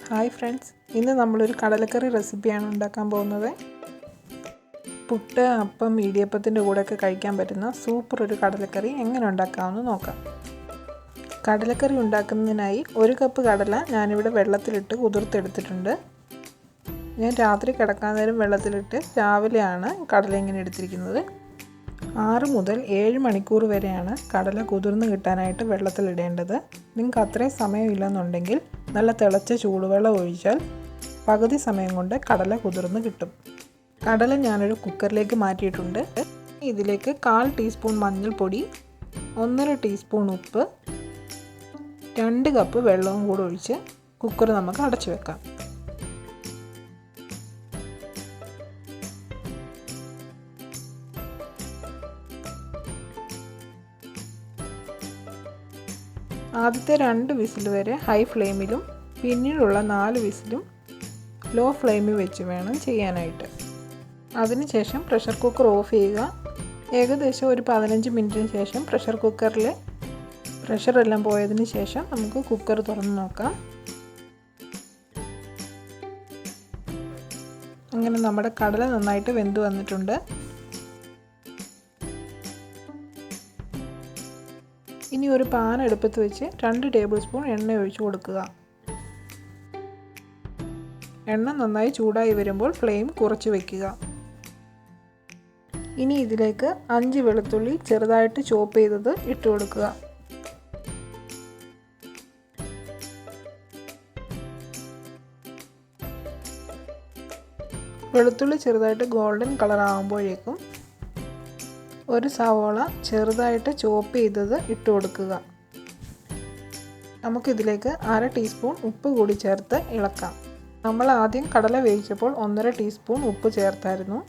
Hi friends, ഇന്ന് നമ്മളൊരു കടലക്കറി റെസിപ്പിയാണ് ഉണ്ടാക്കാൻ പോകുന്നത്. പുട്ട്, അപ്പം, ഇടിയപ്പത്തിൻ്റെ കൂടെയൊക്കെ കഴിക്കാൻ പറ്റുന്ന സൂപ്പർ ഒരു കടലക്കറി എങ്ങനെ ഉണ്ടാക്കാമെന്ന് നോക്കാം. കടലക്കറി ഉണ്ടാക്കുന്നതിനായി 1 കപ്പ് കടല ഞാനിവിടെ വെള്ളത്തിലിട്ട് കുതിർത്തെടുത്തിട്ടുണ്ട്. ഞാൻ രാത്രി കിടക്കാൻ നേരം വെള്ളത്തിലിട്ട് രാവിലെയാണ് കടല ഇങ്ങനെ എടുത്തിരിക്കുന്നത്. 6 മുതൽ 7 മണിക്കൂർ വരെയാണ് കടല കുതിർന്ന് കിട്ടാനായിട്ട് വെള്ളത്തിലിടേണ്ടത്. നിങ്ങൾക്ക് അത്രയും സമയമില്ലെന്നുണ്ടെങ്കിൽ നല്ല തിളച്ച ചൂടുവെള്ളം ഒഴിച്ചാൽ പകുതി സമയം കൊണ്ട് കടല കുതിർന്ന് കിട്ടും. കടല ഞാനൊരു കുക്കറിലേക്ക് മാറ്റിയിട്ടുണ്ട്. ഇതിലേക്ക് 1/4 ടീസ്പൂൺ മഞ്ഞൾപ്പൊടി, 1.5 ടീസ്പൂൺ ഉപ്പ്, 2 കപ്പ് വെള്ളവും കൂടെ ഒഴിച്ച് കുക്കർ നമുക്ക് അടച്ചു വെക്കാം. ആദ്യത്തെ 2 വിസിൽ വരെ ഹൈ ഫ്ലെയിമിലും പിന്നീടുള്ള 4 വിസിലും ലോ ഫ്ലെയിമിൽ വെച്ച് വേണം ചെയ്യാനായിട്ട്. അതിനുശേഷം പ്രഷർ കുക്കർ ഓഫ് ചെയ്യുക. ഏകദേശം ഒരു 15 മിനിറ്റിന് ശേഷം പ്രഷർ കുക്കറിലെ പ്രഷറെല്ലാം പോയതിന് ശേഷം നമുക്ക് കുക്കർ തുറന്ന് നോക്കാം. അങ്ങനെ നമ്മുടെ കടല നന്നായിട്ട് വെന്ത് വന്നിട്ടുണ്ട്. ഇനി ഒരു പാൻ അടുപ്പത്ത് വെച്ച് 2 ടേബിൾ സ്പൂൺ എണ്ണ ഒഴിച്ച് കൊടുക്കുക. എണ്ണ നന്നായി ചൂടായി വരുമ്പോൾ ഫ്ലെയിം കുറച്ച് വയ്ക്കുക. ഇനി ഇതിലേക്ക് 5 വെളുത്തുള്ളി ചെറുതായിട്ട് ചോപ്പ് ചെയ്തത് ഇട്ട് കൊടുക്കുക. വെളുത്തുള്ളി ചെറുതായിട്ട് ഗോൾഡൻ കളർ ആകുമ്പോഴേക്കും 1 സവോള ചെറുതായിട്ട് ചോപ്പ് ചെയ്തത് ഇട്ട് കൊടുക്കുക. നമുക്കിതിലേക്ക് 1/2 ടീസ്പൂൺ ഉപ്പ് കൂടി ചേർത്ത് ഇളക്കാം. നമ്മൾ ആദ്യം കടല വേവിച്ചപ്പോൾ 1.5 ടീസ്പൂൺ ഉപ്പ് ചേർത്തായിരുന്നു.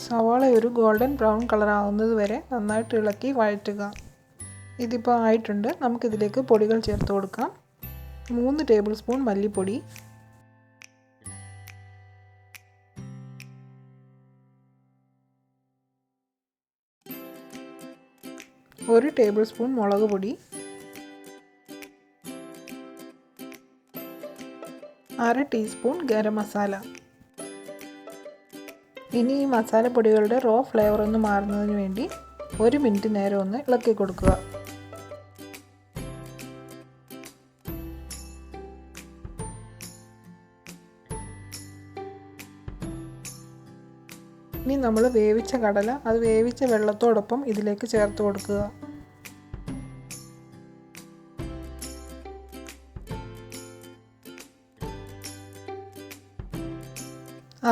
സവോള ഒരു ഗോൾഡൻ ബ്രൗൺ കളർ ആവുന്നത് വരെ നന്നായിട്ട് ഇളക്കി വഴറ്റുക. ഇതിപ്പോൾ ആയിട്ടുണ്ട്. നമുക്കിതിലേക്ക് പൊടികൾ ചേർത്ത് കൊടുക്കാം. 3 ടേബിൾ സ്പൂൺ മല്ലിപ്പൊടി, 1 ടേബിൾ സ്പൂൺ മുളക് പൊടി, 1/2 ടീസ്പൂൺ ഗരം മസാല. ഇനി ഈ മസാലപ്പൊടികളുടെ റോ ഫ്ലേവർ ഒന്ന് മാറുന്നതിന് വേണ്ടി 1 മിനിറ്റ് നേരം ഒന്ന് ഇളക്കി കൊടുക്കുക. ഇനി നമ്മൾ വേവിച്ച കടല അത് വേവിച്ച വെള്ളത്തോടൊപ്പം ഇതിലേക്ക് ചേർത്ത് കൊടുക്കുക.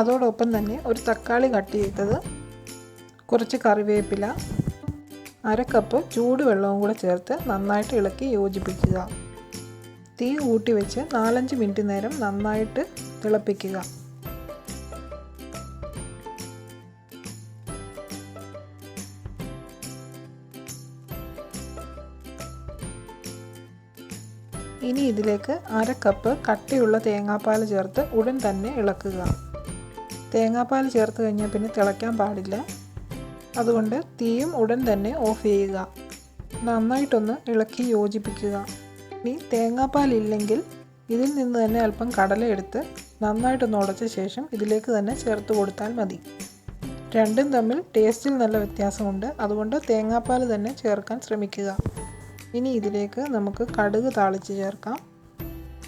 അതോടൊപ്പം തന്നെ ഒരു തക്കാളി കട്ട് ചെയ്തത്, കുറച്ച് കറിവേപ്പില, 1/2 കപ്പ് ചൂടുവെള്ളവും കൂടെ ചേർത്ത് നന്നായിട്ട് ഇളക്കി യോജിപ്പിക്കുക. തീ കൂട്ടി വെച്ച് 4-5 മിനിറ്റ് നേരം നന്നായിട്ട് തിളപ്പിക്കുക. ഇനി ഇതിലേക്ക് 1/2 കപ്പ് കട്ടിയുള്ള തേങ്ങാപ്പാൽ ചേർത്ത് ഉടൻ തന്നെ ഇളക്കുക. തേങ്ങാപ്പാൽ ചേർത്ത് കഴിഞ്ഞാൽ പിന്നെ തിളയ്ക്കാൻ പാടില്ല. അതുകൊണ്ട് തീയും ഉടൻ തന്നെ ഓഫ് ചെയ്യുക. നന്നായിട്ടൊന്ന് ഇളക്കി യോജിപ്പിക്കുക. ഇനി തേങ്ങാപ്പാൽ ഇല്ലെങ്കിൽ ഇതിൽ നിന്ന് തന്നെ അല്പം കടല എടുത്ത് നന്നായിട്ടൊന്ന് ഉടച്ച ശേഷം ഇതിലേക്ക് തന്നെ ചേർത്ത് കൊടുത്താൽ മതി. രണ്ടും തമ്മിൽ ടേസ്റ്റിൽ നല്ല വ്യത്യാസമുണ്ട്. അതുകൊണ്ട് തേങ്ങാപ്പാൽ തന്നെ ചേർക്കാൻ ശ്രമിക്കുക. ഇനി ഇതിലേക്ക് നമുക്ക് കടുക് താളിച്ച് ചേർക്കാം.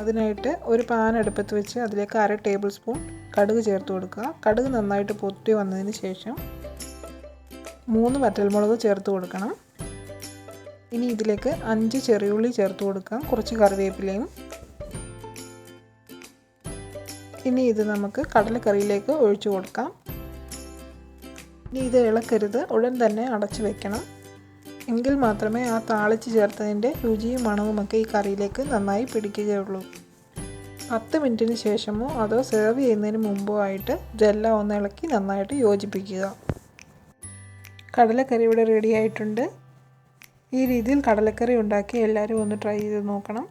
അതിനായിട്ട് ഒരു പാൻ അടുപ്പത്ത് വെച്ച് അതിലേക്ക് 1/2 ടേബിൾ സ്പൂൺ കടുക് ചേർത്ത് കൊടുക്കുക. കടുക് നന്നായിട്ട് പൊട്ടി വന്നതിന് ശേഷം 3 വറ്റൽമുളക് ചേർത്ത് കൊടുക്കണം. ഇനി ഇതിലേക്ക് 5 ചെറിയുള്ളി ചേർത്ത് കൊടുക്കാം, കുറച്ച് കറിവേപ്പിലയും. ഇനി ഇത് നമുക്ക് കടലക്കറിയിലേക്ക് ഒഴിച്ചു കൊടുക്കാം. ഇനി ഇത് ഇളക്കരുത്, ഉടൻ തന്നെ അടച്ചു വെക്കണം. എങ്കിൽ മാത്രമേ ആ താളിച്ച് ചേർത്തതിൻ്റെ രുചിയും മണവുമൊക്കെ ഈ കറിയിലേക്ക് നന്നായി പിടിക്കുകയുള്ളൂ. 10 മിനിറ്റിന് ശേഷമോ അതോ സെർവ് ചെയ്യുന്നതിന് മുമ്പോ ആയിട്ട് ഇതെല്ലാം ഒന്ന് ഇളക്കി നന്നായിട്ട് യോജിപ്പിക്കുക. കടലക്കറി ഇവിടെ റെഡി ആയിട്ടുണ്ട്. ഈ രീതിയിൽ കടലക്കറി ഉണ്ടാക്കി എല്ലാവരും ഒന്ന് ട്രൈ ചെയ്ത് നോക്കണം.